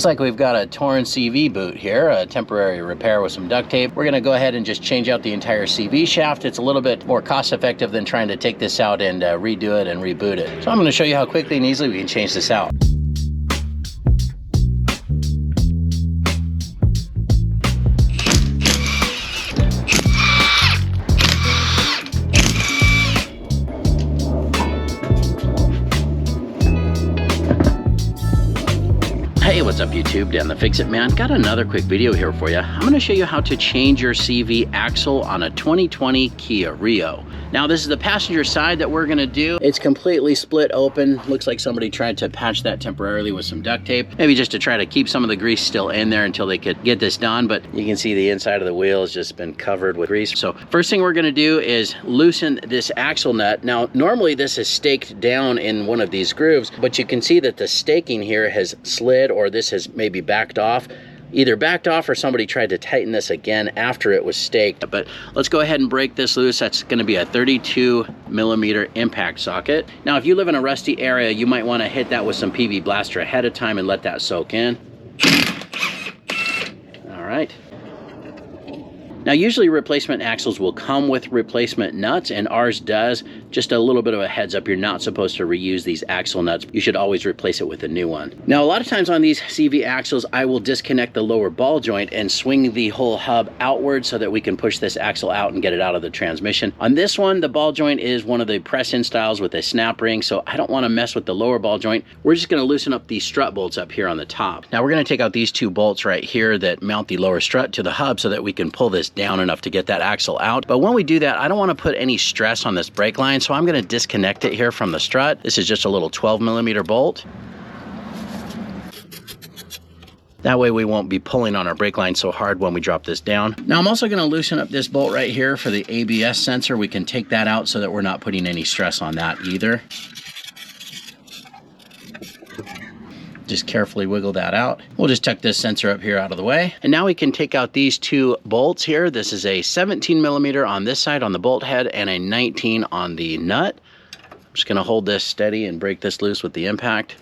Looks like we've got a torn CV boot here, a temporary repair with some duct tape. We're gonna go ahead and just change out the entire CV shaft. It's a little bit more cost effective than trying to take this out and redo it and reboot it. So I'm gonna show you how quickly and easily we can change this out. Hey, what's up YouTube? Dan the Fix-It Man. Got another quick video here for you. I'm going to show you how to change your CV axle on a 2020 Kia Rio. Now this is the passenger side that we're going to do. It's completely split open. Looks like somebody tried to patch that temporarily with some duct tape. Maybe just to try to keep some of the grease still in there until they could get this done. But you can see the inside of the wheel has just been covered with grease. So first thing we're going to do is loosen this axle nut. Now normally this is staked down in one of these grooves, but you can see that the staking here has slid, or this has maybe backed off. Either backed off or somebody tried to tighten this again after it was staked. But let's go ahead and break this loose. That's going to be a 32mm impact socket. Now if you live in a rusty area, you might want to hit that with some PV Blaster ahead of time and let that soak in. All right. Now usually replacement axles will come with replacement nuts, and ours does. Just a little bit of a heads up, you're not supposed to reuse these axle nuts. You should always replace it with a new one. Now a lot of times on these CV axles, I will disconnect the lower ball joint and swing the whole hub outward so that we can push this axle out and get it out of the transmission. On this one, the ball joint is one of the press-in styles with a snap ring, so I don't want to mess with the lower ball joint. We're just going to loosen up these strut bolts up here on the top. Now we're going to take out these two bolts right here that mount the lower strut to the hub so that we can pull this down enough to get that axle out. But when we do that, I don't want to put any stress on this brake line, so I'm going to disconnect it here from the strut. This is just a little 12mm bolt. That way we won't be pulling on our brake line so hard when we drop this down. Now I'm also going to loosen up this bolt right here for the ABS sensor. We can take that out so that we're not putting any stress on that either. Just carefully wiggle that out. We'll just tuck this sensor up here out of the way. And now we can take out these two bolts here. This is a 17mm on this side on the bolt head and a 19 on the nut. I'm just gonna hold this steady and break this loose with the impact.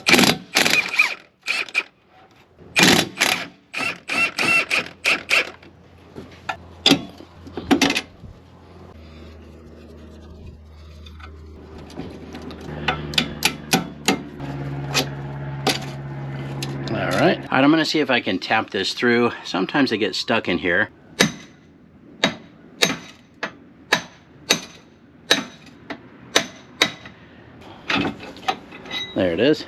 All right, I'm gonna see if I can tap this through. Sometimes they get stuck in here. There it is.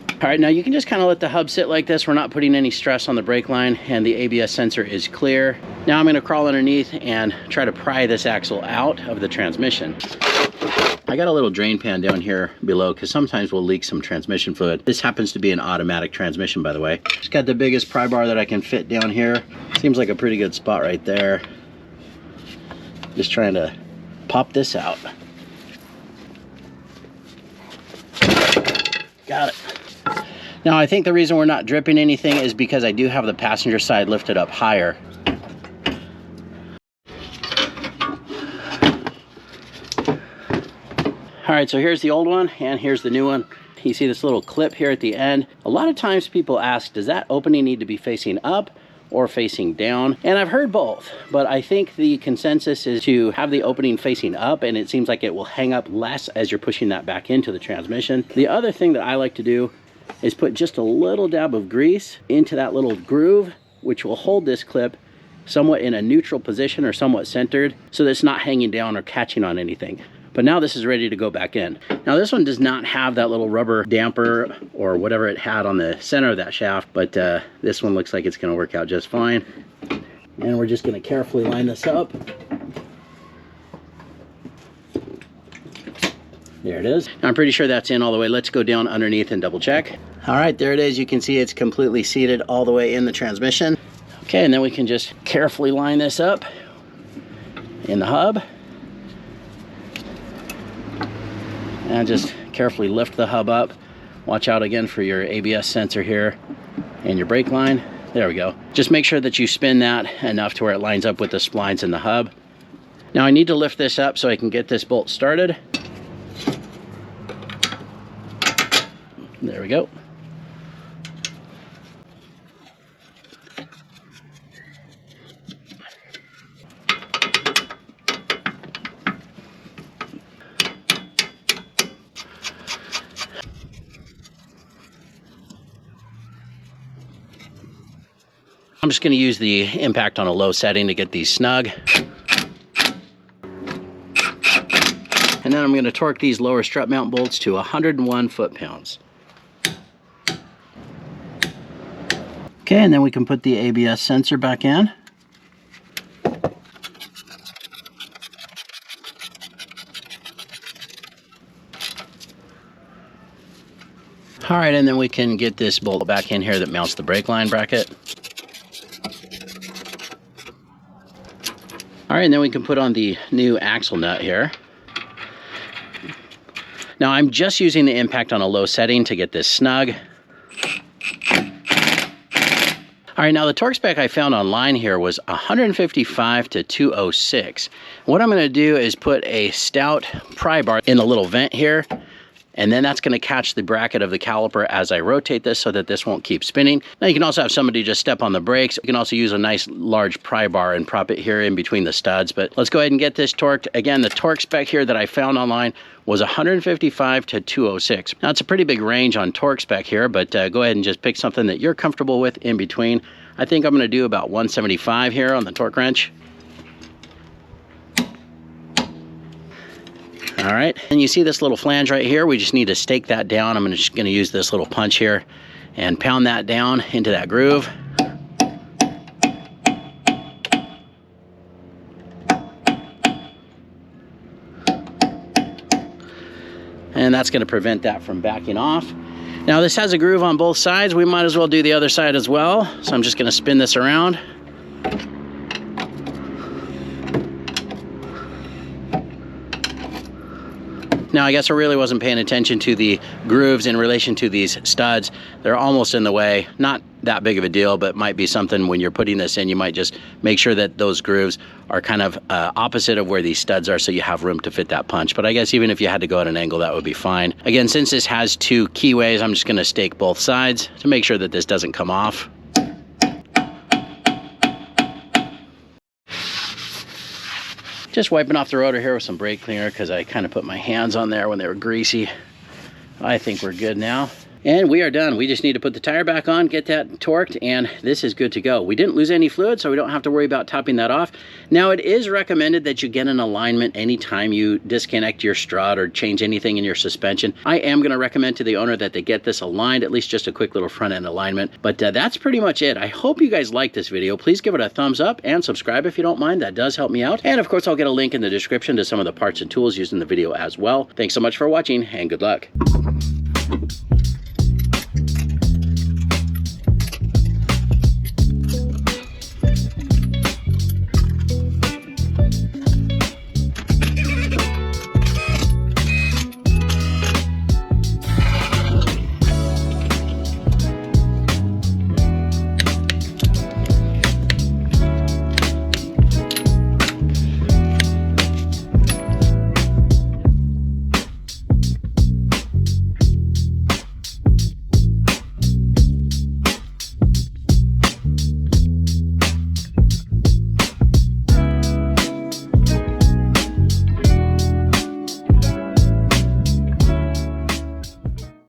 All right, now you can just kind of let the hub sit like this. We're not putting any stress on the brake line, and the ABS sensor is clear. Now I'm gonna crawl underneath and try to pry this axle out of the transmission. I got a little drain pan down here below because sometimes we'll leak some transmission fluid. This happens to be an automatic transmission, by the way. Just got the biggest pry bar that I can fit down here. Seems like a pretty good spot right there. Just trying to pop this out. Got it. Now I think the reason we're not dripping anything is because I do have the passenger side lifted up higher. All right, so here's the old one and here's the new one. You see this little clip here at the end. A lot of times people ask, does that opening need to be facing up or facing down? And I've heard both, but I think the consensus is to have the opening facing up, and it seems like it will hang up less as you're pushing that back into the transmission. The other thing that I like to do is put just a little dab of grease into that little groove, which will hold this clip somewhat in a neutral position or somewhat centered so that it's not hanging down or catching on anything. But now this is ready to go back in. Now this one does not have that little rubber damper or whatever it had on the center of that shaft, but this one looks like it's gonna work out just fine. And we're just gonna carefully line this up. There it is. Now I'm pretty sure that's in all the way. Let's go down underneath and double check. All right, there it is. You can see it's completely seated all the way in the transmission. Okay, and then we can just carefully line this up in the hub. And just carefully lift the hub up. Watch out again for your ABS sensor here and your brake line. There we go. Just make sure that you spin that enough to where it lines up with the splines in the hub. Now I need to lift this up so I can get this bolt started. There we go. I'm just going to use the impact on a low setting to get these snug. And then I'm going to torque these lower strut mount bolts to 101 foot-pounds. Okay, and then we can put the ABS sensor back in. All right, and then we can get this bolt back in here that mounts the brake line bracket. All right, and then we can put on the new axle nut here. Now I'm just using the impact on a low setting to get this snug. All right, now the torque spec I found online here was 155 to 206. What I'm gonna do is put a stout pry bar in the little vent here, and then that's gonna catch the bracket of the caliper as I rotate this so that this won't keep spinning. Now you can also have somebody just step on the brakes. You can also use a nice large pry bar and prop it here in between the studs, but let's go ahead and get this torqued. Again, the torque spec here that I found online was 155 to 206. Now it's a pretty big range on torque spec here, but go ahead and just pick something that you're comfortable with in between. I think I'm gonna do about 175 here on the torque wrench. All right, and you see this little flange right here? We just need to stake that down. I'm just gonna use this little punch here and pound that down into that groove. And that's gonna prevent that from backing off. Now this has a groove on both sides. We might as well do the other side as well. So I'm just gonna spin this around. Now, I guess I really wasn't paying attention to the grooves in relation to these studs. They're almost in the way. Not that big of a deal, but might be something when you're putting this in. You might just make sure that those grooves are kind of opposite of where these studs are so you have room to fit that punch. But I guess even if you had to go at an angle, that would be fine. Again, since this has two keyways, I'm just going to stake both sides to make sure that this doesn't come off. Just wiping off the rotor here with some brake cleaner because I kind of put my hands on there when they were greasy. I think we're good now. And we are done. We just need to put the tire back on, get that torqued, and this is good to go. We didn't lose any fluid, so we don't have to worry about topping that off. Now, it is recommended that you get an alignment anytime you disconnect your strut or change anything in your suspension. I am going to recommend to the owner that they get this aligned, at least just a quick little front end alignment. But that's pretty much it. I hope you guys liked this video. Please give it a thumbs up and subscribe if you don't mind. That does help me out. And of course, I'll get a link in the description to some of the parts and tools used in the video as well. Thanks so much for watching, and good luck.